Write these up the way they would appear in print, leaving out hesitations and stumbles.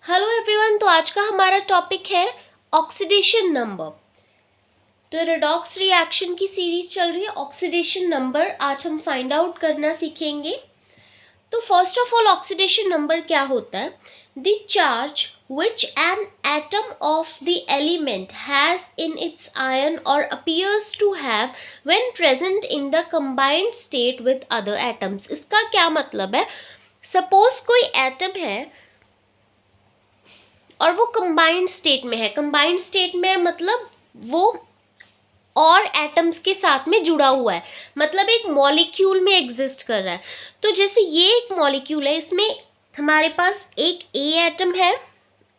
Hello everyone. तो आज का हमारा टॉपिक है ऑक्सीडेशन नंबर। तो रेडॉक्स रिएक्शन की सीरीज चल रही है ऑक्सीडेशन नंबर। आज हम फाइंड आउट करना सीखेंगे। तो first of all oxidation number क्या होता है? The charge which an atom of the element has in its ion or appears to have when present in the combined state with other atoms। इसका क्या मतलब है? सपोज कोई atom है और वो कंबाइंड स्टेट में है। कंबाइंड स्टेट में मतलब वो और एटम्स के साथ में जुड़ा हुआ है, मतलब एक मॉलिक्यूल में एग्जिस्ट कर रहा है। तो जैसे ये एक मॉलिक्यूल है, इसमें हमारे पास एक ए एटम है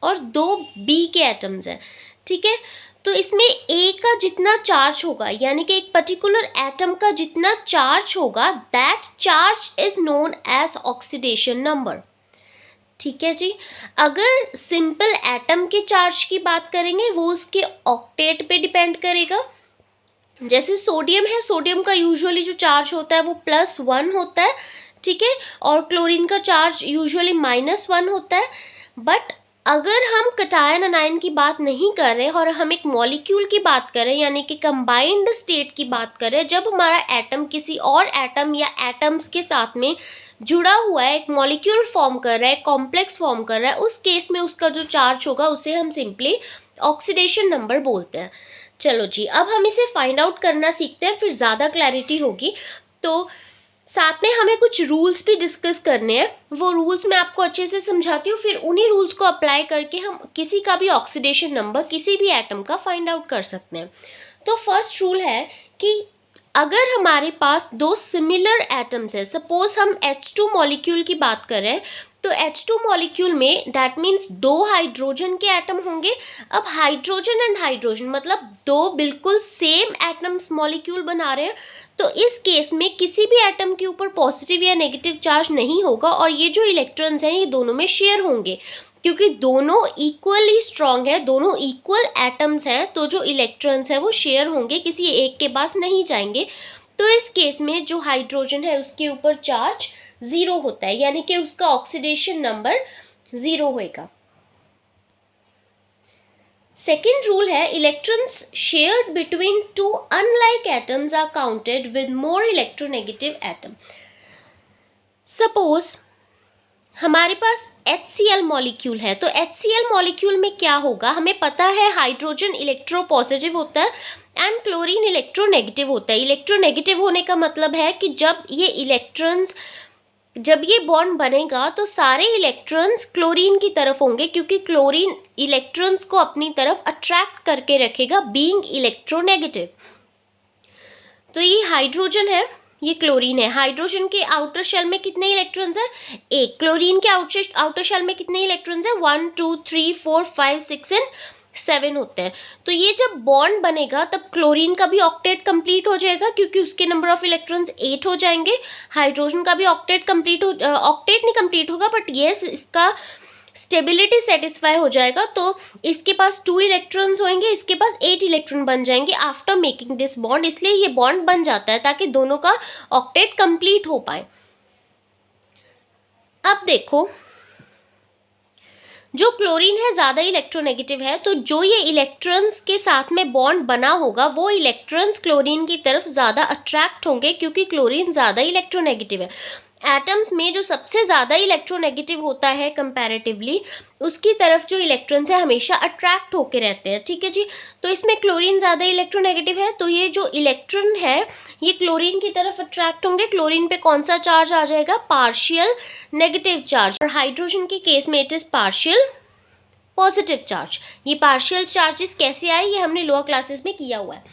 और दो बी के एटम्स हैं, ठीक है। तो इसमें ए का जितना चार्ज होगा, यानी कि एक पर्टिकुलर एटम का जितना चार्ज होगा, that charge is known as oxidation number, ठीक है जी। अगर सिंपल एटम के चार्ज की बात करेंगे, वो उसके ऑक्टेट पे डिपेंड करेगा। जैसे सोडियम है, सोडियम का यूजुअली जो चार्ज होता है वो +1 होता है, ठीक है। और क्लोरीन का चार्ज यूजुअली -1 होता है। बट अगर हम कटायन अनायन की बात नहीं कर रहे और हम एक मॉलिक्यूल की बात करें, यानी कि कंबाइंड स्टेट की बात करें, जब हमारा एटम किसी और एटम या एटम्स के साथ में जुड़ा हुआ है, एक मॉलिक्यूल फॉर्म कर रहा है, कॉम्प्लेक्स फॉर्म कर रहा है, उस केस में उसका जो चार्ज होगा उसे हम सिंपली ऑक्सीडेशन नंबर बोलते हैं। चलो जी, अब हम इसे फाइंड आउट करना सीखते हैं, फिर ज़्यादा क्लैरिटी होगी। तो साथ में हमें कुछ रूल्स भी डिस्कस करने हैं। वो रूल्स मैं आपको अच्छे से समझाती हूँ, फिर उन्हीं रूल्स को अप्लाई करके हम किसी का भी ऑक्सीडेशन नंबर किसी भी एटम का फाइंड आउट कर सकते हैं। तो फर्स्ट रूल है कि अगर हमारे पास दो सिमिलर एटम्स है, सपोज हम H2 मॉलिक्यूल की बात करें, तो H2 मॉलिक्यूल में दैट मीन्स दो हाइड्रोजन के एटम होंगे। अब हाइड्रोजन एंड हाइड्रोजन मतलब दो बिल्कुल सेम एटम्स मॉलिक्यूल बना रहे हैं, तो इस केस में किसी भी एटम के ऊपर पॉजिटिव या नेगेटिव चार्ज नहीं होगा और ये जो इलेक्ट्रॉन्स हैं ये दोनों में शेयर होंगे, क्योंकि दोनों इक्वली स्ट्रॉन्ग है, दोनों इक्वल एटम्स हैं, तो जो इलेक्ट्रॉन्स हैं वो शेयर होंगे, किसी एक के पास नहीं जाएंगे। तो इस केस में जो हाइड्रोजन है उसके ऊपर चार्ज 0 होता है, यानी कि उसका ऑक्सीडेशन नंबर 0 होएगा। सेकेंड रूल है electrons shared between two unlike atoms are counted with more electronegative atom. Suppose हमारे पास HCl मॉलिक्यूल है, तो HCl मॉलिक्यूल में क्या होगा, हमें पता है हाइड्रोजन इलेक्ट्रोपॉजिटिव होता है एंड क्लोरीन इलेक्ट्रोनेगेटिव होता है। इलेक्ट्रोनेगेटिव होने का मतलब है कि जब ये बॉन्ड बनेगा तो सारे इलेक्ट्रॉन्स क्लोरीन की तरफ होंगे, क्योंकि क्लोरीन इलेक्ट्रॉन्स को अपनी तरफ अट्रैक्ट करके रखेगा, बीइंग इलेक्ट्रोनेगेटिव। तो ये हाइड्रोजन है, ये क्लोरीन है। हाइड्रोजन के आउटर शेल में कितने इलेक्ट्रॉन्स हैं? एक। क्लोरीन के आउटर शेल में कितने इलेक्ट्रॉन्स हैं? 1 2 3 4 5 6 एंड 7 होते हैं। तो ये जब बॉन्ड बनेगा तब क्लोरीन का भी ऑक्टेट कंप्लीट हो जाएगा, क्योंकि उसके नंबर ऑफ इलेक्ट्रॉन्स 8 हो जाएंगे। हाइड्रोजन का भी ऑक्टेट नहीं कंप्लीट होगा, बट येस इसका स्टेबिलिटी सेटिस्फाई हो जाएगा। तो इसके पास 2 इलेक्ट्रॉन्स होंगे, इसके पास 8 इलेक्ट्रॉन बन जाएंगे आफ्टर मेकिंग दिस बॉन्ड, इसलिए ये बॉन्ड बन जाता है ताकि दोनों का ऑक्टेट कंप्लीट हो पाए। अब देखो, जो क्लोरीन है ज़्यादा इलेक्ट्रोनेगेटिव है, तो जो ये इलेक्ट्रॉन्स के साथ में बॉन्ड बना होगा वो इलेक्ट्रॉन्स क्लोरीन की तरफ ज़्यादा अट्रैक्ट होंगे, क्योंकि क्लोरीन ज़्यादा इलेक्ट्रोनेगेटिव है। एटम्स में जो सबसे ज़्यादा इलेक्ट्रोनेगेटिव होता है कंपैरेटिवली, उसकी तरफ जो इलेक्ट्रॉन्स है हमेशा अट्रैक्ट होके रहते हैं, ठीक है जी। तो इसमें क्लोरीन ज़्यादा इलेक्ट्रोनेगेटिव है, तो ये जो इलेक्ट्रॉन है ये क्लोरीन की तरफ अट्रैक्ट होंगे। क्लोरीन पे कौन सा चार्ज आ जाएगा? Partial negative charge. और हाइड्रोजन के केस में it is partial positive charge. ये पार्शियल चार्जेस कैसे आए ये हमने लोअर क्लासेस में किया हुआ है।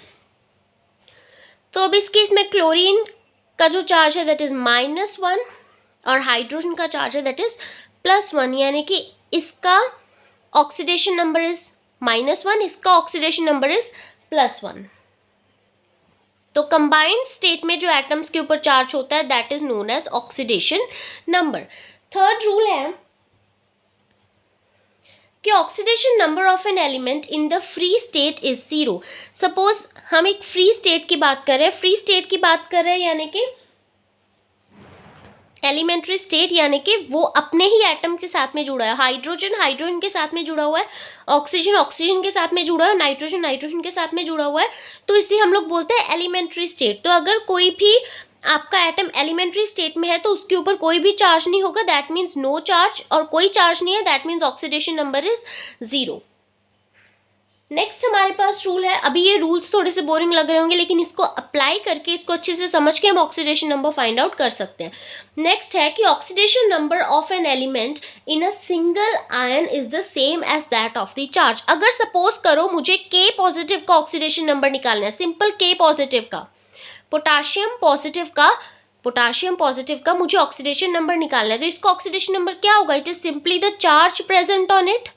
तो अब इस केस में क्लोरीन का जो चार्ज है दैट इज -1 और हाइड्रोजन का चार्ज है दैट इज +1, यानी कि इसका ऑक्सीडेशन नंबर इज -1, इसका ऑक्सीडेशन नंबर इज +1। तो कंबाइंड स्टेट में जो एटम्स के ऊपर चार्ज होता है that is known as oxidation number. Third rule है कि oxidation number of an element in the free state is 0। Suppose हम एक फ्री स्टेट की बात कर रहे हैं, यानी कि एलिमेंट्री स्टेट यानी कि वो अपने ही एटम के साथ में जुड़ा है। हाइड्रोजन हाइड्रोजन के साथ में जुड़ा हुआ है, ऑक्सीजन ऑक्सीजन के साथ में जुड़ा है, नाइट्रोजन नाइट्रोजन के साथ में जुड़ा हुआ है, तो इसे हम लोग बोलते हैं एलिमेंट्री स्टेट। तो अगर कोई भी आपका एटम एलिमेंट्री स्टेट में है तो उसके ऊपर कोई भी चार्ज नहीं होगा, दैट मीन्स नो चार्ज, और कोई चार्ज नहीं है that means oxidation number is 0। Next हमारे पास रूल है, अभी ये रूल्स थोड़े से बोरिंग लग रहे होंगे लेकिन इसको अप्लाई करके, इसको अच्छे से समझ के हम ऑक्सीडेशन नंबर फाइंड आउट कर सकते हैं। नेक्स्ट है कि oxidation number of an element in a single ion is the same as that of the charge. अगर सपोज करो मुझे K पॉजिटिव का ऑक्सीडेशन नंबर निकालना है, सिंपल K पॉजिटिव का, पोटाशियम पॉजिटिव का मुझे ऑक्सीडेशन नंबर निकालना है, तो इसका ऑक्सीडेशन नंबर क्या होगा? It is simply the charge present on it.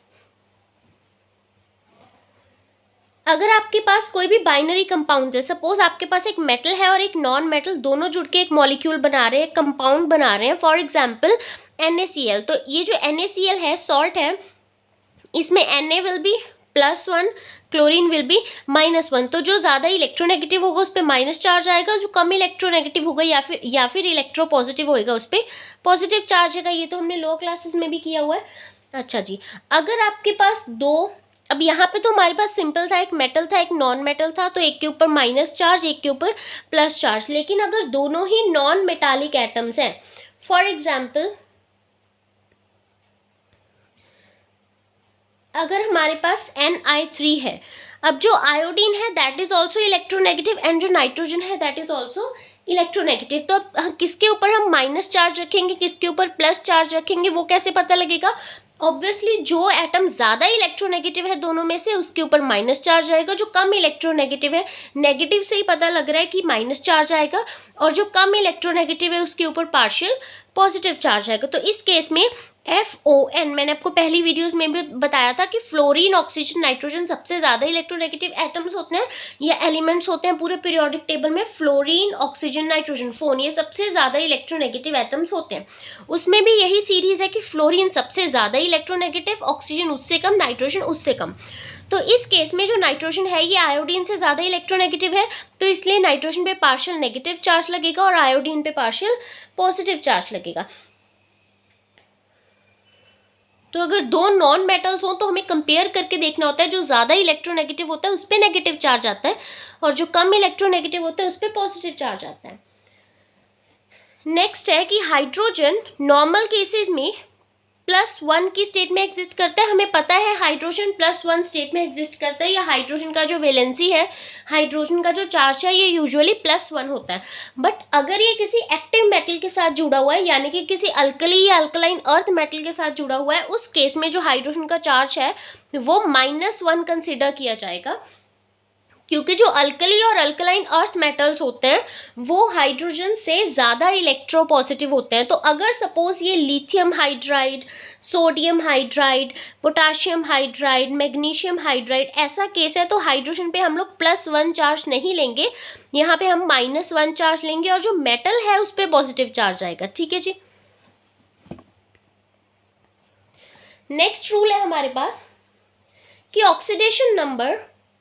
अगर आपके पास कोई भी बाइनरी कंपाउंड है, सपोज आपके पास एक मेटल है और एक नॉन मेटल, दोनों जुड़ के एक मॉलिक्यूल बना रहे हैं, कंपाउंड बना रहे हैं, फॉर एग्जांपल NaCl। तो ये जो NaCl है, सॉल्ट है, इसमें Na will be +1, chlorine will be -1। तो जो ज़्यादा इलेक्ट्रोनेगेटिव होगा उस पर माइनस चार्ज आएगा, जो कम इलेक्ट्रोनेगेटिव होगा या फिर इलेक्ट्रोपॉजिटिव होगा उस पर पॉजिटिव चार्ज आएगा। ये तो हमने लोअर क्लासेस में भी किया हुआ है। अच्छा जी, अगर आपके पास दो, अब यहाँ पे तो हमारे पास सिंपल था, एक मेटल था एक नॉन मेटल था, तो एक के ऊपर माइनस चार्ज एक के ऊपर प्लस चार्ज। लेकिन अगर दोनों ही नॉन मेटालिक एटम्स हैं, फॉर एग्जाम्पल अगर हमारे पास Ni3 है, अब जो आयोडीन है that is also electronegative and जो नाइट्रोजन है दैट इज ऑल्सो इलेक्ट्रोनेगेटिव, तो अब किसके ऊपर हम माइनस चार्ज रखेंगे, किसके ऊपर प्लस चार्ज रखेंगे, वो कैसे पता लगेगा? ऑब्वियसली जो एटम ज़्यादा इलेक्ट्रोनेगेटिव है दोनों में से उसके ऊपर माइनस चार्ज आएगा, जो कम इलेक्ट्रोनेगेटिव है, नेगेटिव से ही पता लग रहा है कि माइनस चार्ज आएगा, और जो कम इलेक्ट्रोनेगेटिव है उसके ऊपर पार्शियल पॉजिटिव चार्ज आएगा। तो इस केस में FON, मैंने आपको पहली वीडियोस में भी बताया था कि फ्लोरीन ऑक्सीजन नाइट्रोजन सबसे ज़्यादा इलेक्ट्रोनेगेटिव एटम्स होते हैं या एलिमेंट्स होते हैं पूरे पीरियोडिक टेबल में। फ्लोरीन ऑक्सीजन नाइट्रोजन फोन ये सबसे ज़्यादा इलेक्ट्रोनेगेटिव एटम्स होते हैं। उसमें भी यही सीरीज है कि फ्लोरीन सबसे ज़्यादा इलेक्ट्रोनेगेटिव, ऑक्सीजन उससे कम, नाइट्रोजन उससे कम। तो इस केस में जो नाइट्रोजन है ये आयोडीन से ज़्यादा इलेक्ट्रोनेगेटिव है, तो इसलिए नाइट्रोजन पे पार्शियल नेगेटिव चार्ज लगेगा और आयोडीन पे पार्शियल पॉजिटिव चार्ज लगेगा। तो अगर दो नॉन मेटल्स हों तो हमें कंपेयर करके देखना होता है, जो ज़्यादा इलेक्ट्रोनेगेटिव होता है उस पर नेगेटिव चार्ज आता है और जो कम इलेक्ट्रोनेगेटिव होता है उस पर पॉजिटिव चार्ज आता है। नेक्स्ट है कि हाइड्रोजन नॉर्मल केसेस में +1 की स्टेट में एग्जिस्ट करता है। हमें पता है हाइड्रोजन +1 स्टेट में एग्जिस्ट करता है, या हाइड्रोजन का जो वैलेंसी है, हाइड्रोजन का जो चार्ज है ये यूजुअली +1 होता है। बट अगर ये किसी एक्टिव मेटल के साथ जुड़ा हुआ है, यानी कि किसी अल्कली या अल्कलाइन अर्थ मेटल के साथ जुड़ा हुआ है, उस केस में जो हाइड्रोजन का चार्ज है वो -1 कंसिडर किया जाएगा, क्योंकि जो अल्कली और अल्कलाइन अर्थ मेटल्स होते हैं वो हाइड्रोजन से ज़्यादा इलेक्ट्रोपॉजिटिव होते हैं। तो अगर सपोज ये lithium hydride, sodium hydride, potassium hydride, magnesium hydride ऐसा केस है तो हाइड्रोजन पे हम लोग +1 चार्ज नहीं लेंगे, यहाँ पे हम -1 चार्ज लेंगे और जो मेटल है उस पर पॉजिटिव चार्ज आएगा। ठीक है जी। नेक्स्ट रूल है हमारे पास कि oxidation number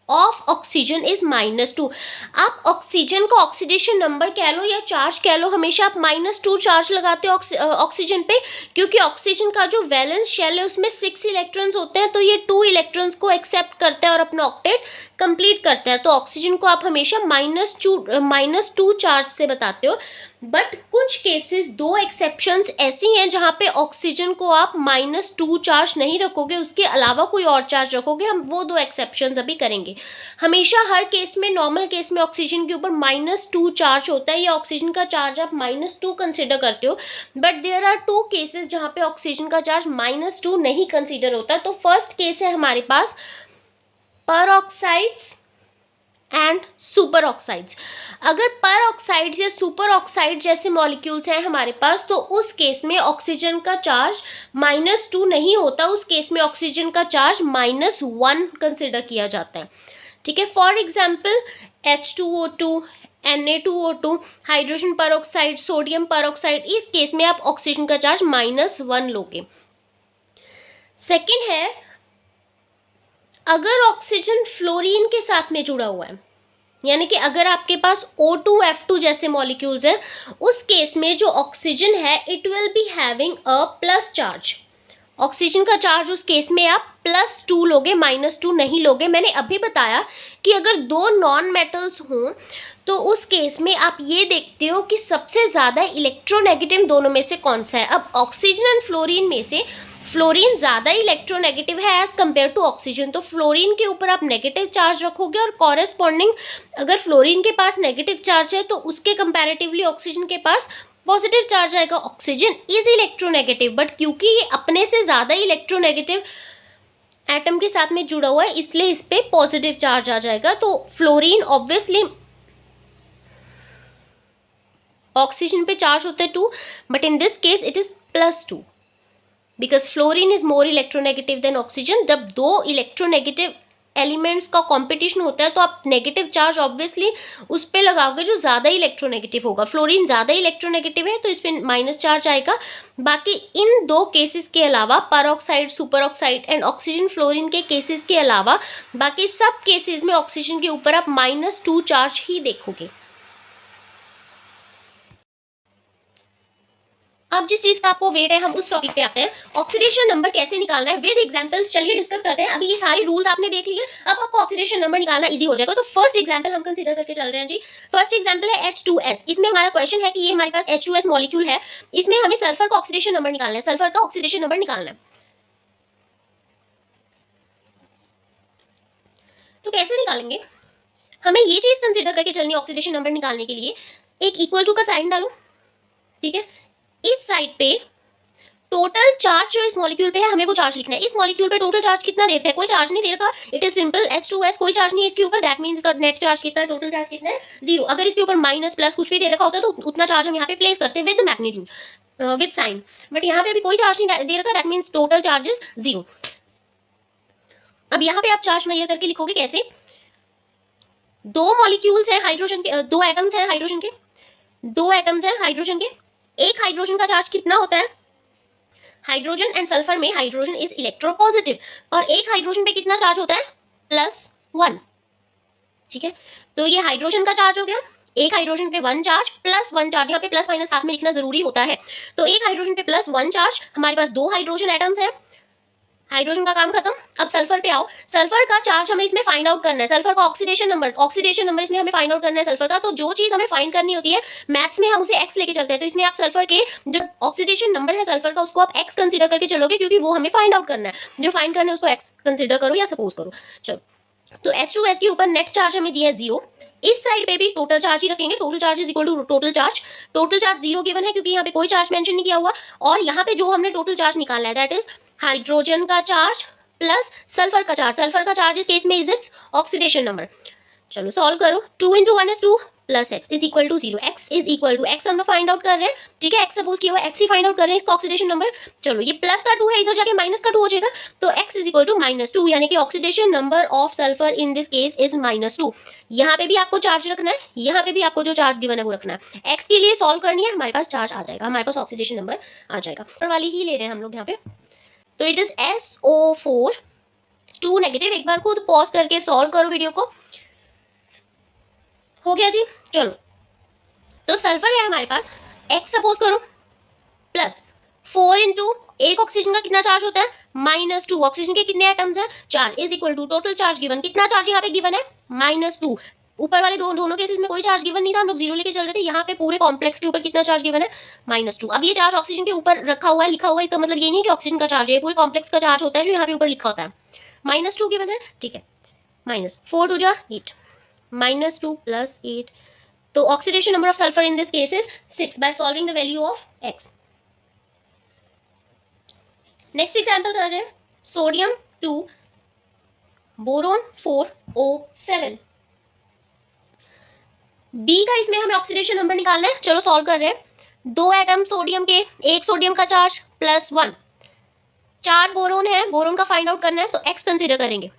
of oxygen is -2। आप ऑक्सीजन का ऑक्सीडेशन नंबर कह लो या चार्ज कह लो, हमेशा आप -2 चार्ज लगाते हो ऑक्सीजन पे, क्योंकि ऑक्सीजन का जो वैलेंस शेल है उसमें 6 इलेक्ट्रॉन्स होते हैं, तो ये 2 इलेक्ट्रॉन्स को एक्सेप्ट करता है और अपना ऑक्टेट कंप्लीट करता है। तो ऑक्सीजन को आप हमेशा -2 चार्ज से बताते हो। बट कुछ केसेस, 2 एक्सेप्शंस ऐसी हैं जहाँ पे ऑक्सीजन को आप -2 चार्ज नहीं रखोगे, उसके अलावा कोई और चार्ज रखोगे। हम वो 2 एक्सेप्शंस अभी करेंगे। हमेशा हर केस में, नॉर्मल केस में ऑक्सीजन के ऊपर -2 चार्ज होता है, या ऑक्सीजन का चार्ज आप -2 कंसिडर करते हो। बट देयर आर 2 केसेस जहाँ पे ऑक्सीजन का चार्ज -2 नहीं कंसिडर होता। तो फर्स्ट केस है हमारे पास परऑक्साइड्स एंड सुपर ऑक्साइड्स। अगर पर ऑक्साइड्स या सुपर ऑक्साइड जैसे मॉलिक्यूल्स हैं हमारे पास, तो उस केस में ऑक्सीजन का चार्ज -2 नहीं होता, उस केस में ऑक्सीजन का चार्ज -1 कंसिडर किया जाता है। ठीक है, for example H2O2, Na2O2, hydrogen पर ऑक्साइड, सोडियम पर ऑक्साइड, इस केस में आप ऑक्सीजन का चार्ज -1 लोगे। सेकेंड है, अगर ऑक्सीजन फ्लोरीन के साथ में जुड़ा हुआ है, यानी कि अगर आपके पास O2F2 जैसे मॉलिक्यूल्स हैं, उस केस में जो ऑक्सीजन है it will be having a plus charge. Oxygen का चार्ज उस केस में आप +2 लोगे, -2 नहीं लोगे। मैंने अभी बताया कि अगर दो नॉन मेटल्स हों तो उस केस में आप ये देखते हो कि सबसे ज़्यादा इलेक्ट्रोनेगेटिव दोनों में से कौन सा है। अब ऑक्सीजन एंड फ्लोरीन में से फ्लोरीन ज़्यादा इलेक्ट्रोनेगेटिव है एज कम्पेयर टू ऑक्सीजन, तो फ्लोरीन के ऊपर आप नेगेटिव चार्ज रखोगे और कॉरेस्पॉन्डिंग अगर फ्लोरीन के पास नेगेटिव चार्ज है तो उसके कंपैरेटिवली ऑक्सीजन के पास पॉजिटिव चार्ज आएगा। ऑक्सीजन इज इलेक्ट्रोनेगेटिव, बट क्योंकि ये अपने से ज़्यादा इलेक्ट्रोनेगेटिव एटम के साथ में जुड़ा हुआ है इसलिए इस पे पॉजिटिव चार्ज आ जाएगा। तो फ्लोरीन ऑब्वियसली ऑक्सीजन पे चार्ज होता है 2, but in this case it is +2 because fluorine is more electronegative than oxygen. जब दो इलेक्ट्रोनेगेटिव एलिमेंट्स का कंपटीशन होता है तो आप नेगेटिव चार्ज ऑब्वियसली उस पर लगाओगे जो ज़्यादा इलेक्ट्रोनेगेटिव होगा। फ्लोरीन ज़्यादा इलेक्ट्रोनेगेटिव है तो इस पर माइनस चार्ज आएगा। बाकी इन दो केसेस के अलावा, peroxide, super oxide and oxygen fluorine के केसेस के अलावा बाकी सब केसेस में ऑक्सीजन के ऊपर आप -2 चार्ज ही देखोगे। अब जिस चीज का आपको वेट है हम उस टॉपिक पे आते हैं, ऑक्सीडेशन नंबर कैसे निकालना है विद एग्जांपल्स। चलिए डिस्कस करते हैं। अभी ये सारे रूल्स आपने देख लिए, अब आपको ऑक्सीडेशन नंबर निकालना इजी हो जाएगा। तो फर्स्ट एग्जांपल हम कंसीडर करके चल रहे हैं जी। फर्स्ट एग्जांपल है H2S। इसमें हमारा क्वेश्चन है कि ये हमारे पास H2S मॉलिक्यूल है, इसमें हमें सल्फर का ऑक्सीडेशन नंबर निकालना है, सल्फर का ऑक्सीडेशन नंबर निकालना है। तो कैसे निकालेंगे, हमें ये चीज कंसीडर करके चलनी है ऑक्सीडेशन नंबर निकालने के लिए। एक इक्वल टू का साइन डालो, ठीक है। इस साइड पे टोटल चार्ज जो इस मॉलिक्यूल पे है हमें वो चार्ज लिखना है। इस मॉलिक्यूल पे टोटल चार्ज कितना देते हैं, कोई चार्ज नहीं दे रखा, इट इज सिंपल H2S, कोई चार्ज नहीं है इसके ऊपर। दैट मींस इसका नेट चार्ज कितना है, टोटल चार्ज कितना है, 0। अगर इसके ऊपर माइनस प्लस कुछ भी दे रखा होता तो उतना चार्ज हम यहाँ पे प्लेस करते हैं with magnitude, with sign. But यहाँ पे अभी कोई चार्ज नहीं दे रखा, that means total charge is 0। अब यहाँ पे आप चार्ज मेजर करके लिखोगे कैसे, दो मॉलिक्यूल्स हैं हाइड्रोजन के, दो एटम्स हैं हाइड्रोजन के, दो एटम्स हैं हाइड्रोजन के। एक हाइड्रोजन का चार्ज कितना होता है, हाइड्रोजन एंड सल्फर में हाइड्रोजन इज इलेक्ट्रोपॉजिटिव, और एक हाइड्रोजन पे कितना चार्ज होता है, +1, ठीक है। तो ये हाइड्रोजन का चार्ज हो गया, एक हाइड्रोजन पे 1 चार्ज, +1 चार्ज, यहाँ पे प्लस माइनस साथ में लिखना जरूरी होता है। तो एक हाइड्रोजन पे +1 चार्ज, हमारे पास दो हाइड्रोजन एटम्स है, हाइड्रोजन का काम खत्म। अब सल्फर पे आओ, सल्फर का चार्ज हमें इसमें फाइंड आउट करना है, सल्फर का ऑक्सीडेशन नंबर इसमें हमें फाइंड आउट करना है सल्फर का। तो जो चीज हमें फाइंड करनी होती है मैथ्स में हम उसे x लेके चलते हैं, तो इसमें आप सल्फर के जो ऑक्सीडेशन नंबर है सल्फर का उसको आप x कंसीडर करके चलोगे, क्योंकि वो हमें फाइंड आउट करना है। जो फाइंड करना है उसको x कंसीडर करो या सपोज करो। चलो, तो H2S के ऊपर नेट चार्ज हमें दिया है 0। इस साइड पे भी टोटल चार्ज ही रखेंगे, total charge is equal to total charge. Total charge 0 given है क्योंकि यहाँ पे कोई चार्ज मेंशन नहीं किया हुआ, और यहाँ पे जो हमने टोटल चार्ज निकाला है दैट इज हाइड्रोजन का चार्ज प्लस सल्फर का चार्ज। सल्फर का चार्ज इस केस में इज इट्स ऑक्सीडेशन नंबर। चलो सॉल्व करो, 2 × 1 is 2 plus x is equal to 0। x is equal टू x हम लोग फाइंड आउट कर रहे हैं, ठीक है। x सपोज किया हुआ x ही फाइंड आउट कर रहे हैं इसका ऑक्सीडेशन नंबर। चलो ये प्लस का 2 है, इधर जाके माइनस का 2 हो जाएगा, तो x इज इक्वल टू -2, यानी कि oxidation number of sulphur in this case is -2। यहाँ पे भी आपको चार्ज रखना है, यहाँ पे भी आपको जो चार्ज गिवन है वो रखना है। x के लिए सॉल्व करनी है, हमारे पास चार्ज आ जाएगा, हमारे पास ऑक्सीडेशन नंबर आ जाएगा। और वाली ही ले रहे हैं हम लोग यहाँ पे, तो इट इज SO4 2 नेगेटिव। एक बार खुद पॉज करके सॉल्व करो वीडियो को। हो गया जी। चलो, तो सल्फर है हमारे पास, x सपोज करो प्लस 4 × एक ऑक्सीजन का कितना चार्ज होता है, -2। ऑक्सीजन के कितने एटम्स हैं, 4, is equal to total charge given, कितना चार्ज यहाँ पे गिवन है, -2। ऊपर वाले दोनों केसेस में कोई चार्ज गिवन नहीं था, हम लोग 0 लेके चल रहे थे। यहाँ पे पूरे कॉम्प्लेक्स के ऊपर कितना चार्ज गिवन है, -2। अब ये चार्ज ऑक्सीजन के ऊपर रखा हुआ है, लिखा हुआ है, इसका मतलब ये नहीं कि ऑक्सीजन का चार्ज है, पूरे कॉम्प्लेक्स का चार्ज होता है जो यहाँ पे ऊपर लिखा होता है। -2 गिवन है, ठीक है। -4 2 जा 8, -2 + 8, तो oxidation number of sulphur in this case is 6 by solving the value of x। Next example कर रहे हैं, सोडियम 2 बोरोन 4O7। B का इसमें हमें ऑक्सीडेशन नंबर निकालना है। चलो सॉल्व कर रहे हैं, दो एटम सोडियम के, एक सोडियम का चार्ज +1, 4 बोरोन है, बोरोन का फाइंड आउट करना है तो x कंसीडर करेंगे।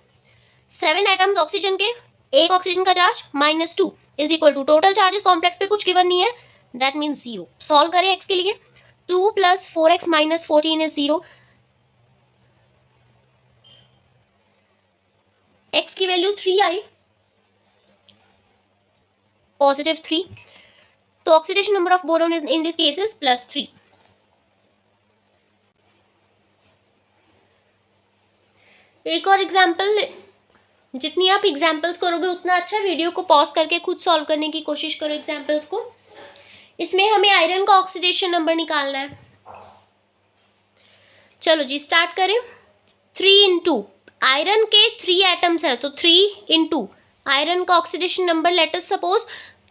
7 एटम्स ऑक्सीजन के, एक ऑक्सीजन का charge -2 is equal to total charges complex पे कुछ गिवन नहीं है, दैट मीन्स 0। सॉल्व करें x के लिए, 2 + 4x - 14 इज 0। x की वैल्यू 3 आई, पॉजिटिव 3, तो oxidation number of boron is in this case is +3। एक और एग्जाम्पल, जितनी आप एग्जाम्पल्स करोगे उतना अच्छा। वीडियो को पॉज करके खुद सॉल्व करने की कोशिश करो एग्जाम्पल्स को। इसमें हमें आयरन का ऑक्सीडेशन नंबर निकालना है। चलो जी स्टार्ट करें। 3 आयरन के 3 एटम्स हैं, तो 3 आयरन का oxidation number let us suppose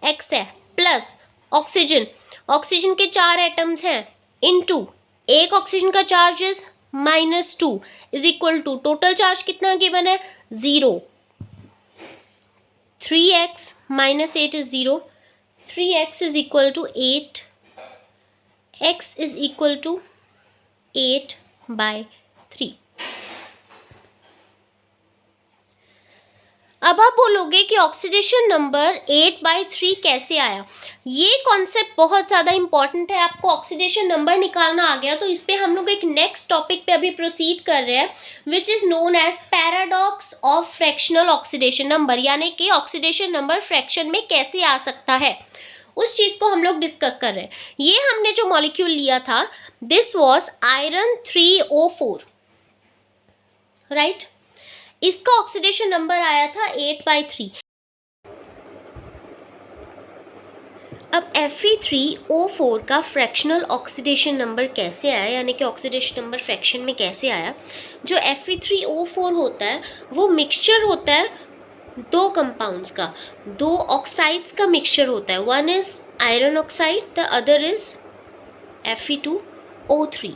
x है, प्लस ऑक्सीजन, ऑक्सीजन के 4 एटम्स हैं इनटू एक ऑक्सीजन का charge is -2 is equal to total charge कितना गिवन है 0। 3x - 8 is 0, 3x is equal to 8, x is equal to 8/3। अब आप बोलोगे कि ऑक्सीडेशन नंबर 8/3 कैसे आया। ये कॉन्सेप्ट बहुत ज़्यादा इंपॉर्टेंट है। आपको ऑक्सीडेशन नंबर निकालना आ गया तो इस पे हम लोग एक नेक्स्ट टॉपिक पे अभी प्रोसीड कर रहे हैं, which is known as paradox of fractional oxidation number, यानी कि ऑक्सीडेशन नंबर फ्रैक्शन में कैसे आ सकता है, उस चीज़ को हम लोग डिस्कस कर रहे हैं। ये हमने जो मॉलिक्यूल लिया था this was iron 3O4, right. इसका ऑक्सीडेशन नंबर आया था 8/3। अब Fe3O4 का फ्रैक्शनल ऑक्सीडेशन नंबर कैसे आया, यानी कि ऑक्सीडेशन नंबर फ्रैक्शन में कैसे आया। जो Fe3O4 होता है वो मिक्सचर होता है 2 कंपाउंड्स का, 2 ऑक्साइड्स का मिक्सचर होता है। One is iron oxide, the other is Fe2O3,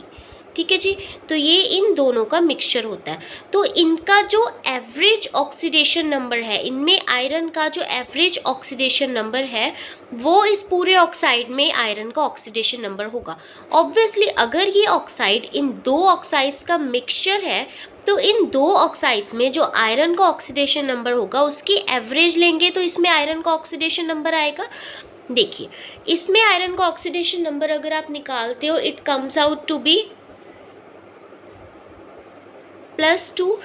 ठीक है जी। तो ये इन दोनों का मिक्सचर होता है। तो इनका जो एवरेज ऑक्सीडेशन नंबर है, इनमें आयरन का जो एवरेज ऑक्सीडेशन नंबर है वो इस पूरे ऑक्साइड में आयरन का ऑक्सीडेशन नंबर होगा। ऑब्वियसली अगर ये ऑक्साइड इन 2 ऑक्साइड्स का मिक्सचर है तो इन 2 ऑक्साइड्स में जो आयरन का ऑक्सीडेशन नंबर होगा उसकी एवरेज लेंगे तो इसमें आयरन का ऑक्सीडेशन नंबर आएगा। देखिए इसमें आयरन का ऑक्सीडेशन नंबर अगर आप निकालते हो it comes out to be +2।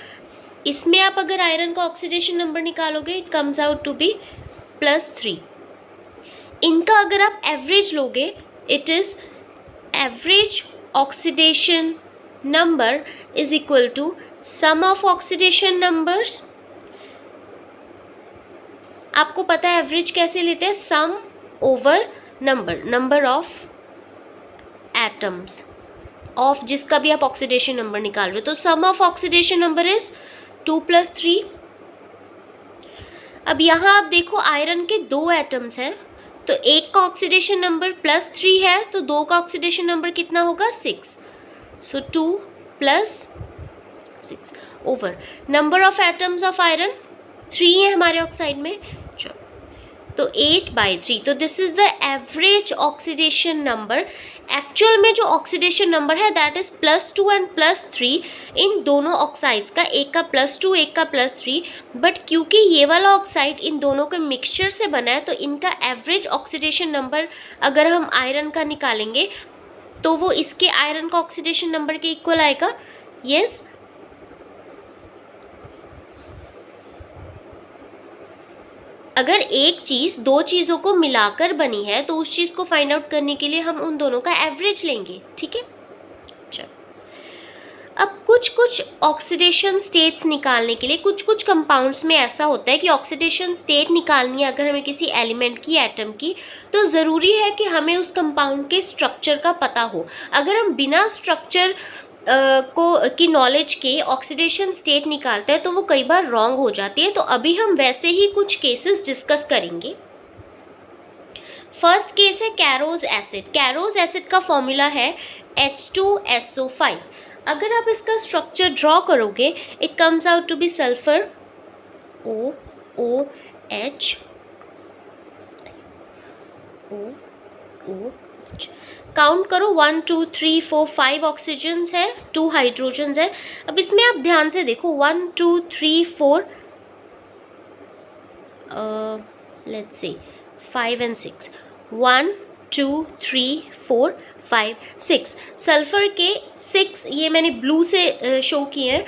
इसमें आप अगर आयरन का ऑक्सीडेशन नंबर निकालोगे it comes out to be +3। इनका अगर आप एवरेज लोगे it is average oxidation number is equal to sum of oxidation numbers. आपको पता है एवरेज कैसे लेते हैं, sum over number of atoms of जिसका भी आप ऑक्सीडेशन नंबर निकाल रहे हो। तो sum of oxidation number is 2 + 3। अब यहाँ आप देखो आयरन के 2 एटम्स हैं, तो एक का ऑक्सीडेशन नंबर +3 है तो 2 का ऑक्सीडेशन नंबर कितना होगा 6। सो 2 + 6 over number of atoms of iron 3 है हमारे ऑक्साइड में, तो 8/3। तो this is the average oxidation number. Actual में जो ऑक्सीडेशन नंबर है दैट इज +2 एंड +3 इन दोनों ऑक्साइड्स का, एक का +2 एक का +3। बट क्योंकि ये वाला ऑक्साइड इन दोनों के मिक्सचर से बना है तो इनका एवरेज ऑक्सीडेशन नंबर अगर हम आयरन का निकालेंगे तो वो इसके आयरन का ऑक्सीडेशन नंबर के इक्वल आएगा। यस अगर एक चीज़ 2 चीज़ों को मिलाकर बनी है तो उस चीज़ को फाइंड आउट करने के लिए हम उन दोनों का एवरेज लेंगे, ठीक है। चलो अब कुछ ऑक्सीडेशन स्टेट्स निकालने के लिए कुछ कंपाउंड्स में ऐसा होता है कि ऑक्सीडेशन स्टेट निकालनी है अगर हमें किसी एलिमेंट की, एटम की, तो ज़रूरी है कि हमें उस कंपाउंड के स्ट्रक्चर का पता हो। अगर हम बिना स्ट्रक्चर की नॉलेज के ऑक्सीडेशन स्टेट निकालते हैं तो वो कई बार रॉन्ग हो जाती है। तो अभी हम वैसे ही कुछ केसेस डिस्कस करेंगे। फर्स्ट केस है कैरोज एसिड। कैरोज एसिड का फॉर्मूला है H2SO5। अगर आप इसका स्ट्रक्चर ड्रॉ करोगे it comes out to be sulphur OOH count करो 1 2 3 4 5 ऑक्सीजन्स है, 2 हाइड्रोजन्स है। अब इसमें आप ध्यान से देखो 1 2 3 4 लेट्स से 5 and 6 1 2 3 4 5 6 सल्फर के 6 ये मैंने ब्लू से शो किए हैं।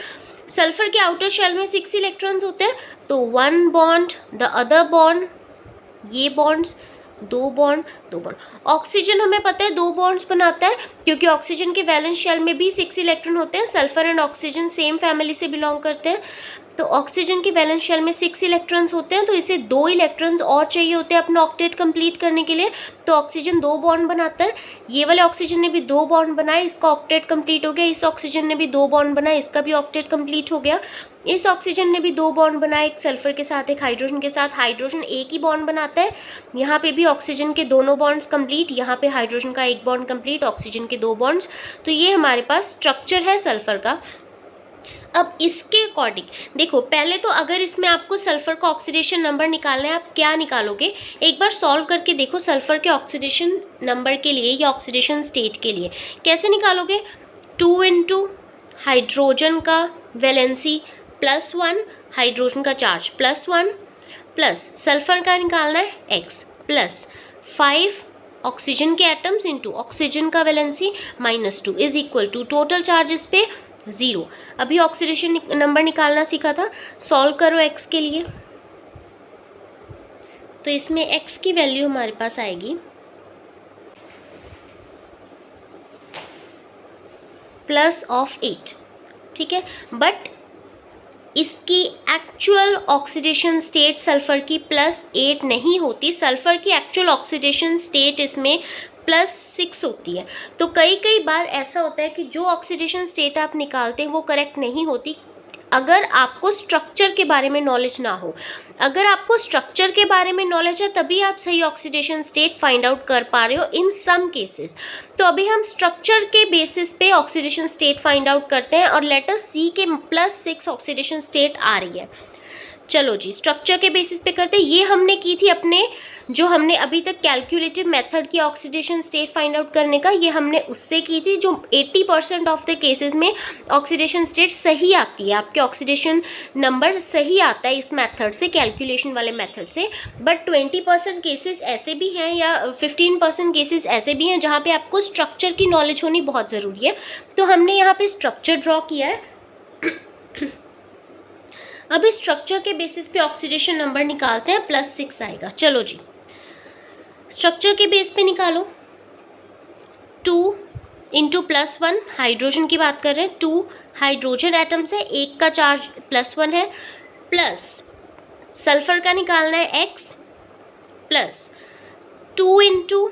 सल्फर के आउटर शेल में 6 इलेक्ट्रॉन्स होते हैं, तो 1 बॉन्ड द अदर बॉन्ड ये बॉन्ड्स, दो बॉन्ड, दो बॉन्ड। ऑक्सीजन हमें पता है दो बॉन्ड्स बनाता है, क्योंकि ऑक्सीजन के वैलेंस शेल में भी 6 इलेक्ट्रॉन होते हैं। Sulphur and oxygen same family से बिलोंग करते हैं, तो ऑक्सीजन की वैलेंस शेल में 6 इलेक्ट्रॉन्स होते हैं, तो इसे 2 इलेक्ट्रॉन्स और चाहिए होते हैं अपना ऑक्टेट कंप्लीट करने के लिए। तो ऑक्सीजन 2 बॉन्ड बनाता है, ये वाले ऑक्सीजन ने भी 2 बॉन्ड बनाए, इसका ऑक्टेट कंप्लीट हो गया। इस ऑक्सीजन ने भी 2 बॉन्ड बनाए, इसका भी ऑक्टेट कंप्लीट हो गया। इस ऑक्सीजन ने भी 2 बॉन्ड बनाए, एक सल्फर के साथ एक हाइड्रोजन के साथ। हाइड्रोजन एक ही बॉन्ड बनाता है, यहाँ पे भी ऑक्सीजन के दोनों बॉन्ड्स कंप्लीट, यहाँ पे हाइड्रोजन का एक बॉन्ड कंप्लीट, ऑक्सीजन के 2 बॉन्ड्स। तो ये हमारे पास स्ट्रक्चर है सल्फर का। अब इसके अकॉर्डिंग देखो, पहले तो अगर इसमें आपको सल्फर का ऑक्सीडेशन नंबर निकालना है, आप क्या निकालोगे, एक बार सॉल्व करके देखो सल्फर के ऑक्सीडेशन नंबर के लिए या ऑक्सीडेशन स्टेट के लिए। कैसे निकालोगे, 2 इंटू हाइड्रोजन का वैलेंसी +1, हाइड्रोजन का चार्ज +1, प्लस सल्फर का निकालना है x, प्लस 5 ऑक्सीजन के एटम्स इंटू ऑक्सीजन का valency -2 is equal to total charges पे 0। अभी ऑक्सीडेशन नंबर निकालना सीखा था, सॉल्व करो x के लिए। तो इसमें x की वैल्यू हमारे पास आएगी +8, ठीक है। बट इसकी एक्चुअल ऑक्सीडेशन स्टेट सल्फर की +8 नहीं होती, सल्फर की एक्चुअल ऑक्सीडेशन स्टेट इसमें +6 होती है। तो कई बार ऐसा होता है कि जो ऑक्सीडेशन स्टेट आप निकालते हैं वो करेक्ट नहीं होती, अगर आपको स्ट्रक्चर के बारे में नॉलेज ना हो। अगर आपको स्ट्रक्चर के बारे में नॉलेज है तभी आप सही ऑक्सीडेशन स्टेट फाइंड आउट कर पा रहे हो इन सम केसेस। तो अभी हम स्ट्रक्चर के बेसिस पे ऑक्सीडेशन स्टेट फाइंड आउट करते हैं, और लेटर सी के +6 ऑक्सीडेशन स्टेट आ रही है। चलो जी, स्ट्रक्चर के बेसिस पे करते हैं। ये हमने की थी अपने, जो हमने अभी तक कैलकुलेटिव मेथड की ऑक्सीडेशन स्टेट फाइंड आउट करने का, ये हमने उससे की थी, जो 80% ऑफ द केसेस में ऑक्सीडेशन स्टेट सही आती है, आपके ऑक्सीडेशन नंबर सही आता है इस मेथड से, कैलकुलेशन वाले मेथड से। बट 20% केसेस ऐसे भी हैं या 15% केसेस ऐसे भी हैं जहाँ पे आपको स्ट्रक्चर की नॉलेज होनी बहुत ज़रूरी है। तो हमने यहाँ पे स्ट्रक्चर ड्रॉ किया है। अब इस स्ट्रक्चर के बेसिस पे ऑक्सीडेशन नंबर निकालते हैं, +6 आएगा। चलो जी, स्ट्रक्चर के बेस पे निकालो। 2 इंटू +1, हाइड्रोजन की बात कर रहे हैं, 2 हाइड्रोजन एटम्स है, एक का चार्ज +1 है, प्लस सल्फर का निकालना है x, प्लस 2 इंटू,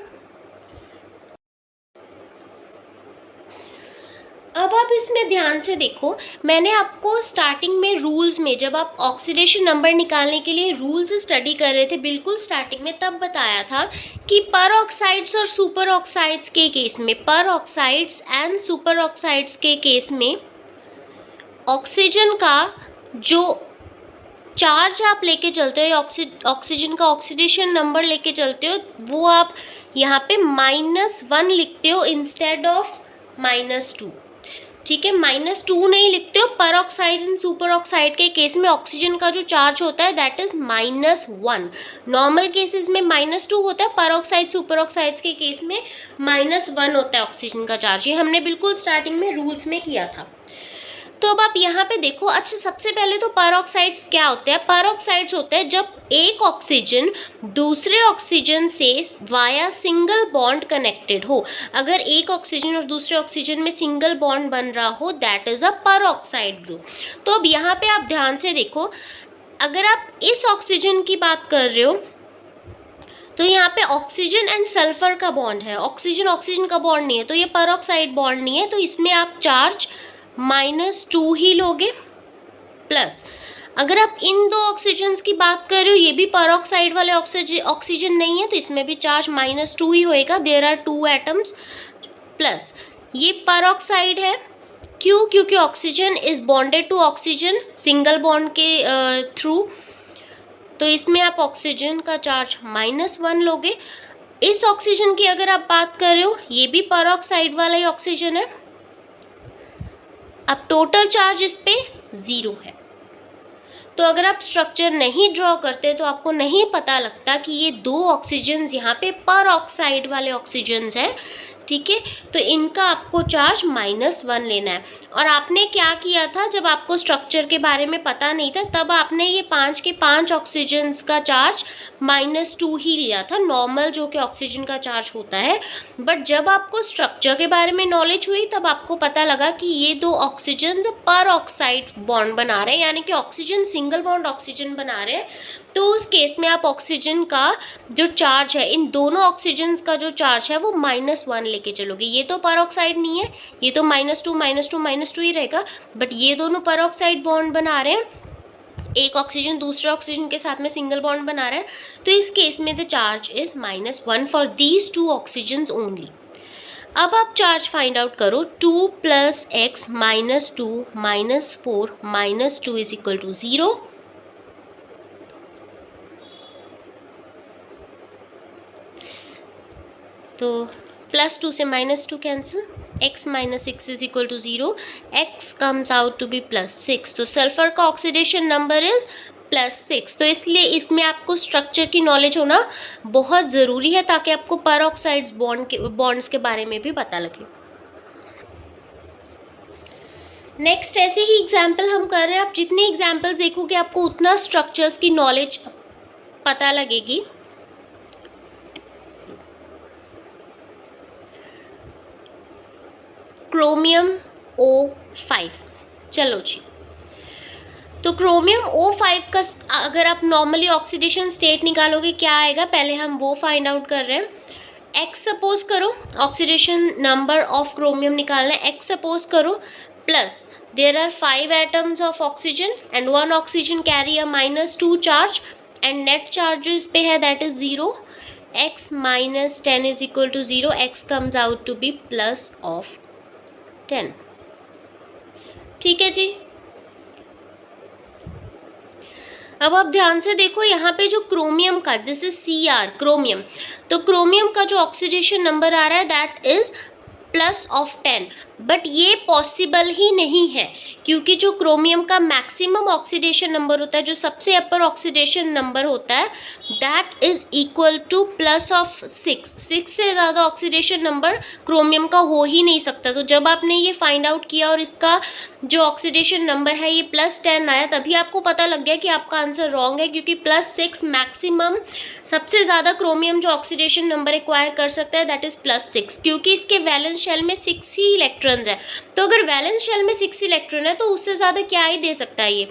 अब आप इसमें ध्यान से देखो, मैंने आपको स्टार्टिंग में रूल्स में, जब आप ऑक्सीडेशन नंबर निकालने के लिए रूल्स स्टडी कर रहे थे बिल्कुल स्टार्टिंग में, तब बताया था कि पर ऑक्साइड्स और सुपर ऑक्साइड्स के केस में, पर ऑक्साइड्स एंड सुपर ऑक्साइड्स के केस में ऑक्सीजन का जो चार्ज आप लेके चलते हो, ऑक्सीजन का ऑक्सीडेशन नंबर लेके चलते हो, वो आप यहाँ पे -1 लिखते हो इंस्टेड ऑफ -2, ठीक है। -2 नहीं लिखते हो। पर ऑक्साइड एंड सुपर ऑक्साइड के केस में ऑक्सीजन का जो चार्ज होता है दैट इज -1। नॉर्मल केसेस में -2 होता है, पर ऑक्साइड सुपर ऑक्साइड्स के केस में -1 होता है ऑक्सीजन का चार्ज। ये हमने बिल्कुल स्टार्टिंग में रूल्स में किया था। तो अब आप यहाँ पे देखो, अच्छा सबसे पहले तो पर ऑक्साइड्स क्या होते हैं। पर ऑक्साइड्स होते हैं जब एक ऑक्सीजन दूसरे ऑक्सीजन से वाया सिंगल बॉन्ड कनेक्टेड हो। अगर एक ऑक्सीजन और दूसरे ऑक्सीजन में सिंगल बॉन्ड बन रहा हो, दैट इज अ पर ऑक्साइड ग्रुप। तो अब यहाँ पे आप ध्यान से देखो, अगर आप इस ऑक्सीजन की बात कर रहे हो तो यहाँ पे ऑक्सीजन एंड सल्फर का बॉन्ड है, ऑक्सीजन ऑक्सीजन का बॉन्ड नहीं है, तो ये पर ऑक्साइड बॉन्ड नहीं है, तो इसमें आप चार्ज -2 ही लोगे। प्लस अगर आप इन दो ऑक्सीजन्स की बात कर रहे हो, ये भी पर ऑक्साइड वाले ऑक्सीजन नहीं है, तो इसमें भी चार्ज -2 ही होएगा। There are 2 atoms. प्लस ये पर ऑक्साइड है, क्यों? क्योंकि oxygen is bonded to oxygen single bond के थ्रू, तो इसमें आप ऑक्सीजन का चार्ज -1 लोगे। इस ऑक्सीजन की अगर आप बात कर रहे हो, ये भी पर ऑक्साइड वाला ही ऑक्सीजन है, अब टोटल चार्ज इस पे 0 है। तो अगर आप स्ट्रक्चर नहीं ड्रॉ करते तो आपको नहीं पता लगता कि ये 2 ऑक्सीजन्स यहाँ पे पर ऑक्साइड वाले ऑक्सीजन्स हैं, ठीक है, तो इनका आपको चार्ज -1 लेना है। और आपने क्या किया था, जब आपको स्ट्रक्चर के बारे में पता नहीं था तब आपने ये 5 के 5 ऑक्सीजन्स का चार्ज -2 ही लिया था, नॉर्मल जो कि ऑक्सीजन का चार्ज होता है। बट जब आपको स्ट्रक्चर के बारे में नॉलेज हुई तब आपको पता लगा कि ये 2 ऑक्सीजन पर ऑक्साइड बॉन्ड बना रहे हैं, यानी कि ऑक्सीजन सिंगल बॉन्ड ऑक्सीजन बना रहे हैं। तो उस केस में आप ऑक्सीजन का जो चार्ज है, इन दोनों ऑक्सीजन्स का जो चार्ज है वो -1 लेके चलोगे। ये तो पर ऑक्साइड नहीं है, ये तो -2 ही रहेगा, बट ये दोनों पर ऑक्साइड बॉन्ड बना रहे हैं, एक ऑक्सीजन दूसरे ऑक्सीजन के साथ में सिंगल बॉन्ड बना रहा है। तो इस केस में the charge is -1 for these 2 oxygens only. अब आप चार्ज फाइंड आउट करो, 2 + x - 2 - 4 - 2 = 0। तो +2 से -2 cancel, x - 6 = 0, x comes out to be +6। तो सल्फर का ऑक्सीडेशन नंबर इज +6। तो इसलिए इसमें आपको स्ट्रक्चर की नॉलेज होना बहुत ज़रूरी है ताकि आपको पर ऑक्साइड्स बॉन्ड्स के बारे में भी पता लगे। नेक्स्ट ऐसे ही एग्जाम्पल हम कर रहे हैं। आप जितने एग्जाम्पल्स देखोगे आपको उतना स्ट्रक्चर्स की नॉलेज पता लगेगी। क्रोमियम O5, चलो जी। तो क्रोमियम O5 का अगर आप नॉर्मली ऑक्सीडेशन स्टेट निकालोगे क्या आएगा, पहले हम वो फाइंड आउट कर रहे हैं। x सपोज करो, ऑक्सीडेशन नंबर ऑफ क्रोमियम निकालना है, x सपोज करो plus there are 5 atoms of oxygen and 1 oxygen carry a -2 charge and net charge जो इस पे है that is 0, x - 10 = 0, x comes out to be +10। ठीक है जी। अब आप ध्यान से देखो, यहाँ पे जो क्रोमियम का, दिस इज Cr क्रोमियम, तो क्रोमियम का जो ऑक्सीडेशन नंबर आ रहा है दैट इज +10। बट ये पॉसिबल ही नहीं है क्योंकि जो क्रोमियम का मैक्सिमम ऑक्सीडेशन नंबर होता है, जो सबसे अपर ऑक्सीडेशन नंबर होता है दैट इज इक्वल टू +6। 6 से ज़्यादा ऑक्सीडेशन नंबर क्रोमियम का हो ही नहीं सकता। तो जब आपने ये फाइंड आउट किया और इसका जो ऑक्सीडेशन नंबर है ये +10 आया, तभी आपको पता लग गया कि आपका आंसर रॉन्ग है, क्योंकि +6 मैक्सिमम, सबसे ज़्यादा क्रोमियम जो ऑक्सीडेशन नंबर एक्वायर कर सकता है दैट इज़ +6, क्योंकि इसके वैलेंस शेल में 6 ही इलेक्ट्रॉन्स है। तो अगर वैलेंस शेल में 6 इलेक्ट्रॉन है तो उससे ज़्यादा क्या ही दे सकता है ये।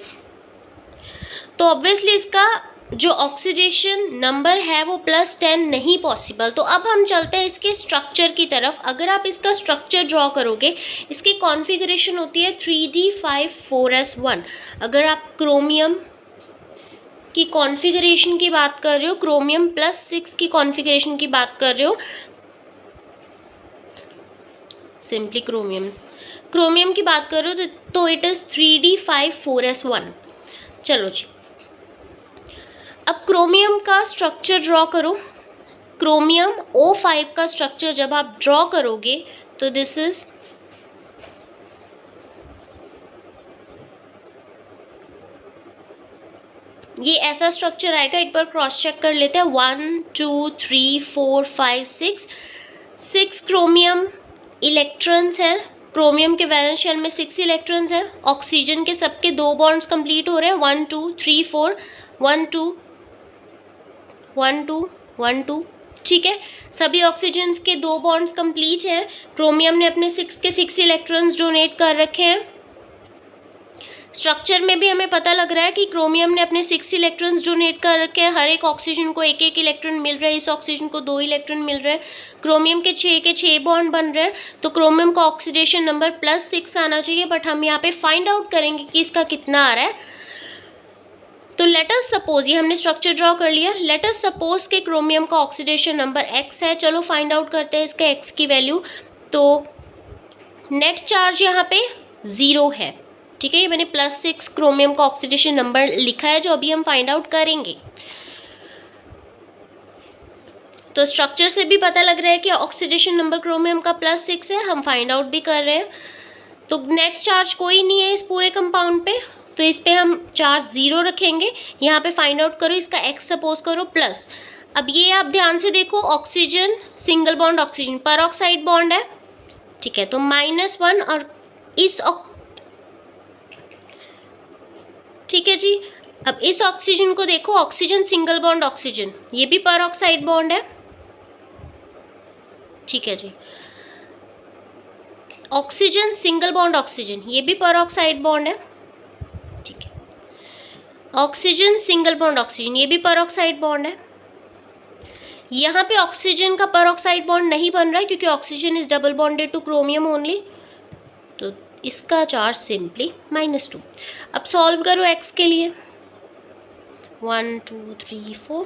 तो ऑब्वियसली इसका जो ऑक्सीडेशन नंबर है वो +10 नहीं पॉसिबल। तो अब हम चलते हैं इसके स्ट्रक्चर की तरफ। अगर आप इसका स्ट्रक्चर ड्रॉ करोगे, इसकी कॉन्फ़िगरेशन होती है 3d5 4s1। अगर आप क्रोमियम की कॉन्फ़िगरेशन की बात कर रहे हो, क्रोमियम +6 की कॉन्फ़िगरेशन की बात कर रहे हो, सिंपली क्रोमियम की बात कर रहे हो तो इट इज़ 3d5 4s1। चलो जी, अब क्रोमियम का स्ट्रक्चर ड्रॉ करो। क्रोमियम O5 का स्ट्रक्चर जब आप ड्रॉ करोगे तो दिस इज ये ऐसा स्ट्रक्चर आएगा। एक बार क्रॉस चेक कर लेते हैं। 1 2 3 4 5 6 क्रोमियम इलेक्ट्रॉन्स है। क्रोमियम के वैलेंस शेल में 6 इलेक्ट्रॉन्स है। ऑक्सीजन के सबके 2 बॉन्ड्स कंप्लीट हो रहे हैं, 1 2 3 4 1 2 1 2 1 2। ठीक है, सभी ऑक्सीजन्स के 2 बॉन्ड्स कंप्लीट हैं। क्रोमियम ने अपने 6 के 6 इलेक्ट्रॉन्स डोनेट कर रखे हैं। स्ट्रक्चर में भी हमें पता लग रहा है कि क्रोमियम ने अपने 6 इलेक्ट्रॉन्स डोनेट कर रखे हैं। हर एक ऑक्सीजन को एक एक इलेक्ट्रॉन मिल रहा है, इस ऑक्सीजन को 2 इलेक्ट्रॉन मिल रहे हैं। क्रोमियम के 6 बॉन्ड बन रहे हैं, तो क्रोमियम का ऑक्सीडेशन नंबर +6 आना चाहिए। बट हम यहाँ पे फाइंड आउट करेंगे कि इसका कितना आ रहा है। तो लेट अस सपोज, ये हमने स्ट्रक्चर ड्रॉ कर लिया। लेट अस सपोज के क्रोमियम का ऑक्सीडेशन नंबर x है। चलो फाइंड आउट करते हैं इसका x की वैल्यू। तो नेट चार्ज यहाँ पे 0 है। ठीक है, ये मैंने +6 क्रोमियम का ऑक्सीडेशन नंबर लिखा है जो अभी हम फाइंड आउट करेंगे। तो स्ट्रक्चर से भी पता लग रहा है कि ऑक्सीडेशन नंबर क्रोमियम का +6 है, हम फाइंड आउट भी कर रहे हैं। तो नेट चार्ज कोई नहीं है इस पूरे कंपाउंड पे, तो इस पे हम चार्ज 0 रखेंगे। यहाँ पे फाइंड आउट करो इसका x सपोज करो प्लस अब ये आप ध्यान से देखो, oxygen single bond oxygen, peroxide bond है, ठीक है, तो -1 और इस ठीक है जी। अब इस ऑक्सीजन को देखो, ऑक्सीजन सिंगल बॉन्ड ऑक्सीजन, ये भी परऑक्साइड बॉन्ड है, ठीक है जी। ऑक्सीजन सिंगल बॉन्ड ऑक्सीजन, ये भी परऑक्साइड बॉन्ड है, ठीक है। ऑक्सीजन सिंगल बॉन्ड ऑक्सीजन, ये भी परऑक्साइड बॉन्ड है। यहाँ पे ऑक्सीजन का परऑक्साइड बॉन्ड नहीं बन रहा है क्योंकि oxygen is double bonded two chromium only, तो इसका चार्ज सिंपली -2। अब सॉल्व करो x के लिए, 1 2 3 4,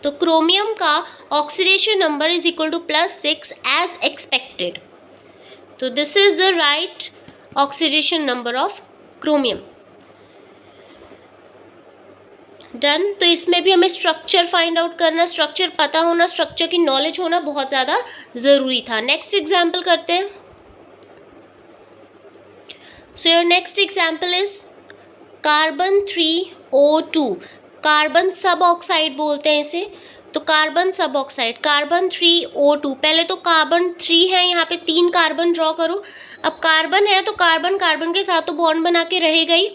तो क्रोमियम का oxidation number is equal to +6 as expected, तो this is the right oxidation number of chromium. Done. तो इसमें भी हमें स्ट्रक्चर फाइंड आउट करना, स्ट्रक्चर पता होना, स्ट्रक्चर की नॉलेज होना बहुत ज़्यादा ज़रूरी था। नेक्स्ट एग्जाम्पल करते हैं। So your next example is carbon 3O2, carbon सब ऑक्साइड बोलते हैं इसे, तो कार्बन सब ऑक्साइड, कार्बन 3O2। पहले तो कार्बन 3 है, यहाँ पे 3 कार्बन ड्रॉ करो। अब कार्बन है तो कार्बन कार्बन के साथ तो बॉन्ड बना के रहेगा ही,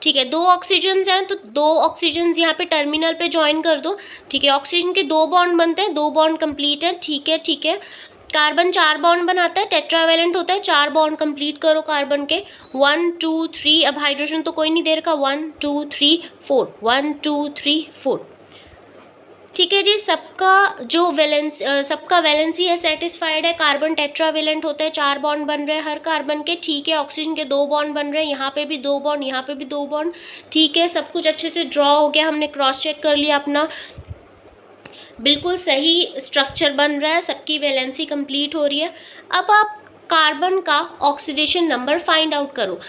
ठीक है। 2 ऑक्सीजन्स हैं तो 2 ऑक्सीजन्स यहाँ पे टर्मिनल पे ज्वाइन कर दो, ठीक है। ऑक्सीजन के 2 बॉन्ड बनते हैं, 2 बॉन्ड कंप्लीट है, ठीक है ठीक है। कार्बन 4 बॉन्ड बनाता है, टेट्रावेलेंट होता है, 4 बॉन्ड कंप्लीट करो कार्बन के, 1 2 3। अब हाइड्रोजन तो कोई नहीं दे रखा, 1 2 3 4, 1 2 3 4, ठीक है जी। सबका जो सबका वैलेंसी है सेटिस्फाइड है, कार्बन टेट्रावेलेंट होता है, 4 बॉन्ड बन रहे हैं हर कार्बन के, ठीक है। ऑक्सीजन के 2 बॉन्ड बन रहे हैं, यहाँ पे भी 2 बॉन्ड, यहाँ पे भी 2 बॉन्ड, ठीक है। सब कुछ अच्छे से ड्रॉ हो गया, हमने क्रॉस चेक कर लिया अपना, बिल्कुल सही स्ट्रक्चर बन रहा है, सबकी वैलेंसी कंप्लीट हो रही है। अब आप कार्बन का ऑक्सीडेशन नंबर फाइंड आउट करो,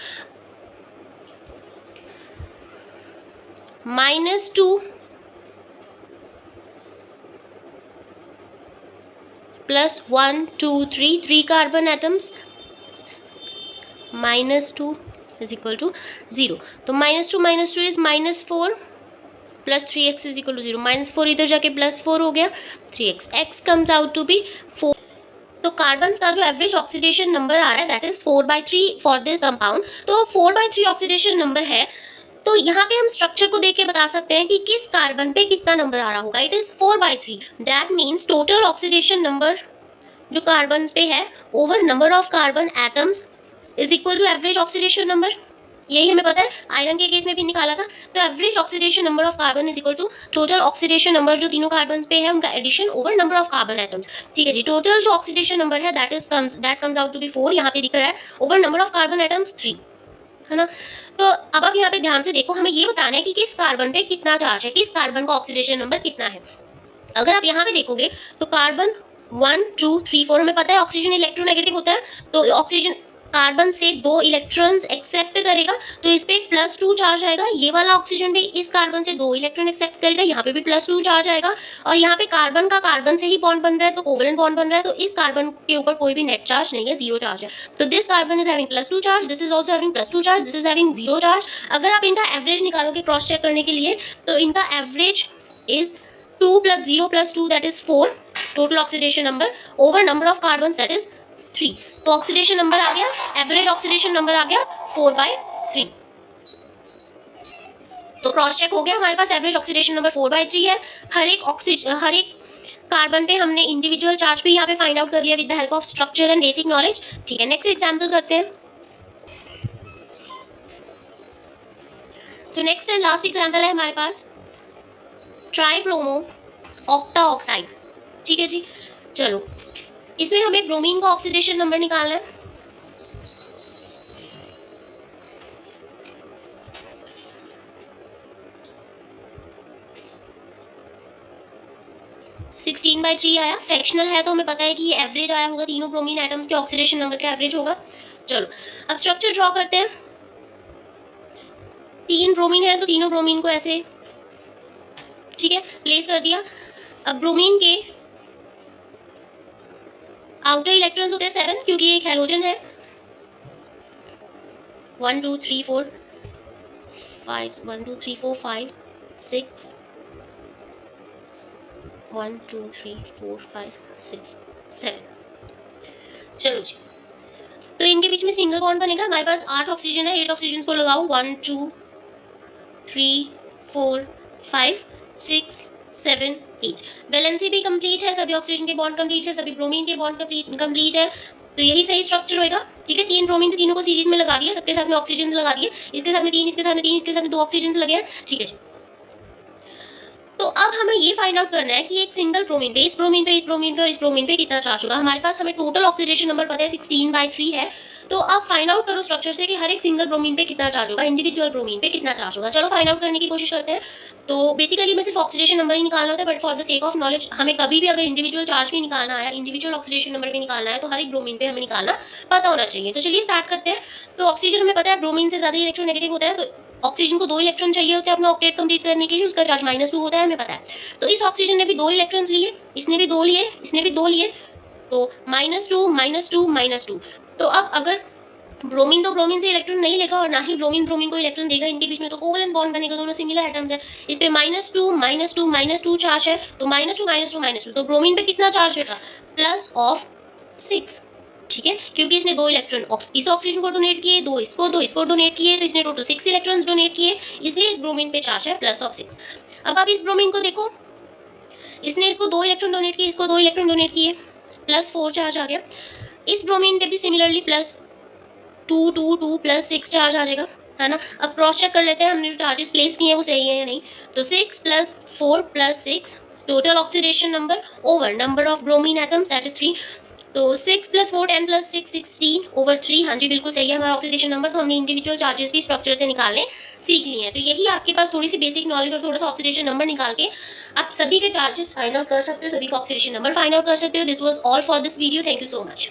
-2 +1 2 3, 3 carbon atoms, -2 is equal to 0, तो -2 is -4 plus 3x is equal to 0, -4 इधर जाके +4 हो गया, 3x, x comes out to be 4। तो कार्बन का जो एवरेज ऑक्सीडेशन नंबर आ रहा है that is 4/3 for this compound, तो 4/3 ऑक्सीडेशन नंबर है। तो यहाँ पे हम स्ट्रक्चर को देख के बता सकते हैं कि किस कार्बन पे कितना नंबर आ रहा होगा, it is 4/3। That means total oxidation number जो कार्बन पे है over number of carbon atoms is equal to average oxidation number, यही हमें पता है, आयरन के केस में भी निकाला था। तो average oxidation number of carbon is equal to total oxidation number जो तीनों कार्बन पे है उनका addition over number of carbon atoms, ठीक है जी। टोटल जो ऑक्सीडेशन नंबर है that comes out to be 4, यहाँ पे दिख रहा है, over number of carbon atoms 3, है ना। तो अब आप यहाँ पे ध्यान से देखो, हमें ये बताना है कि किस कार्बन पे कितना चार्ज है, किस कार्बन का ऑक्सीडेशन नंबर कितना है। अगर आप यहाँ पे देखोगे तो कार्बन 1 2 3 4 हमें पता है ऑक्सीजन इलेक्ट्रोनेगेटिव होता है, तो ऑक्सीजन कार्बन से 2 इलेक्ट्रॉन्स एक्सेप्ट करेगा, तो इस पे +2 चार्ज आएगा। ये वाला ऑक्सीजन भी इस कार्बन से 2 इलेक्ट्रॉन एक्सेप्ट करेगा, यहाँ पे भी +2 चार्ज आएगा। और यहाँ पे कार्बन का कार्बन से ही बॉन्ड बन रहा है, तो कोवेलेंट बॉन्ड बन रहा है, तो इस कार्बन के ऊपर कोई भी नेट चार्ज नहीं है, 0 चार्ज है। तो this carbon is having +2 charge, this is also having +2 charge, this is having 0 charge. अगर आप इनका एवरेज निकालोगे क्रॉस चेक करने के लिए, तो इनका average is 2 + 0 + 2 that is 4, total oxidation number over number of carbon that is 3। तो ऑक्सीडेशन नंबर आ गया, एवरेज ऑक्सीडेशन नंबर आ गया 4/3। तो क्रॉस चेक हो गया, हमारे पास एवरेज ऑक्सीडेशन नंबर 4/3 है। हर एक कार्बन पे हमने इंडिविजुअल चार्ज भी यहाँ पे फाइंड आउट कर लिया with the help of structure and basic knowledge, ठीक है। नेक्स्ट एग्जाम्पल करते हैं। तो नेक्स्ट एंड लास्ट एग्जाम्पल है हमारे पास ट्राइब्रोमो ऑक्टा ऑक्साइड, ठीक है जी। चलो, इसमें हमें ब्रोमीन का ऑक्सीडेशन नंबर निकालना है। (16/3) आया, फ्रैक्शनल है तो हमें पता है कि ये एवरेज आया होगा, तीनों ब्रोमीन एटम्स के ऑक्सीडेशन नंबर का एवरेज होगा। चलो, अब स्ट्रक्चर ड्रॉ करते हैं। 3 ब्रोमीन है तो तीनों ब्रोमीन को ऐसे, ठीक है, प्लेस कर दिया। अब ब्रोमीन के आउटर इलेक्ट्रॉन्स होते हैं 7, क्योंकि ये एक हैलोजन है। 1 2 3 4 5 1 2 3 4 5 6 1 2 3 4 5 6 7। चलो जी, तो इनके बीच में सिंगल बॉन्ड बनेगा। हमारे पास 8 ऑक्सीजन है, 8 ऑक्सीजन को लगाओ 1 2 3 4 5 6 7 8। वैलेंसी भी कंप्लीट है, सभी ऑक्सीजन के बॉन्ड कंप्लीट है, सभी ब्रोमीन के बॉन्ड कंप्लीट है। तो यही सही स्ट्रक्चर होएगा। ठीक है, 3 ब्रोमीन थे, तीनों को सीरीज में लगा दिया, सबके साथ में ऑक्सीजन लगा दिए, इसके साथ में 3, इसके साथ में 3, इसके साथ में 2 ऑक्सीजन लगे हैं। ठीक है जी, तो अब हमें ये फाइंड आउट करना है कि एक सिंगल ब्रोमीन पे, इस ब्रोमीन पे, इस ब्रोमीन पे और इस ब्रोमीन पे कितना चार्ज होगा। हमारे पास हमें टोटल ऑक्सीडेशन नंबर पता है 16/3 है। तो अब फाइंड आउट करो स्ट्रक्चर से कि हर एक सिंगल ब्रोमीन पे कितना चार्ज होगा, इंडिविजुअल ब्रोमीन पे कितना चार्ज होगा। चलो फाइंड आउट करने की कोशिश करते हैं। तो बेसिकली मैं सिर्फ ऑक्सीडेशन नंबर ही निकालना होता है, but for the sake of knowledge हमें कभी भी अगर इंडिविजुअल चार्ज भी निकालना आया, इंडिविजुअल ऑक्सीडेशन नंबर भी निकालना है, तो हर एक ब्रोमीन पे हमें निकालना पता होना चाहिए। तो चलिए स्टार्ट करते हैं। तो ऑक्सीजन हमें पता है ब्रोमीन से ज्यादा इलेक्ट्रोनेगेटिव होता है, तो ऑक्सीजन को 2 इलेक्ट्रॉन चाहिए होते हैं अपना ऑक्टेट कंप्लीट करने के लिए, उसका चार्ज -2 होता है, हमें पता है। तो इस ऑक्सीजन ने भी 2 इलेक्ट्रॉन्स लिए, इसने भी 2 लिए, इसने भी 2 लिए, तो -2 -2 -2। तो अब अगर ब्रोमीन तो ब्रोमीन से इलेक्ट्रॉन नहीं लेगा और ना ही ब्रोमीन ब्रोमीन को इलेक्ट्रॉन देगा, इनके बीच में तो कोवेलेंट बॉन्ड बनेगा, दोनों सिमिलर एटम्स है। इस पे -2 -2 -2 चार्ज है, तो -2 -2 -2, तो ब्रोमीन पे कितना चार्ज होगा, +6। ठीक है, क्योंकि इसने 2 इलेक्ट्रॉन इस ऑक्सीजन को डोनेट किए, 2 इसको डोनेट किए, तो इसने टोटल 6 इलेक्ट्रॉन्स डोनेट किए, इसलिए इस ब्रोमीन पे चार्ज है +6। अब आप इस ब्रोमीन को देखो, इसने इसको 2 इलेक्ट्रॉन डोनेट किए, इसको 2 इलेक्ट्रॉन डोनेट किए, +4 चार्ज आ गया। इस ब्रोमीन पे भी सिमिलरली +2 2 2 +6 चार्ज आ जाएगा, है ना। अब क्रॉस चेक कर लेते हैं हमने जो चार्जेस प्लेस किए हैं वो सही है या नहीं। तो 6 + 4 + 6 total oxidation number over number of bromine atoms that is 3। तो 6 + 4 10 + 6 16/3। हाँ जी, बिल्कुल सही है हमारा ऑक्सीडेशन नंबर। तो हमने इंडिविजुअल चार्जेस भी स्ट्रक्चर से निकालने सीख लिए हैं। तो यही आपके पास थोड़ी सी बेसिक नॉलेज और थोड़ा सा ऑक्सीडेशन नंबर निकाल के आप सभी के चार्जेस फाइंड आउट कर सकते हो, सभी का ऑक्सीडेशन नंबर फाइंड आउट कर सकते हो। This was all for this video. Thank you so much.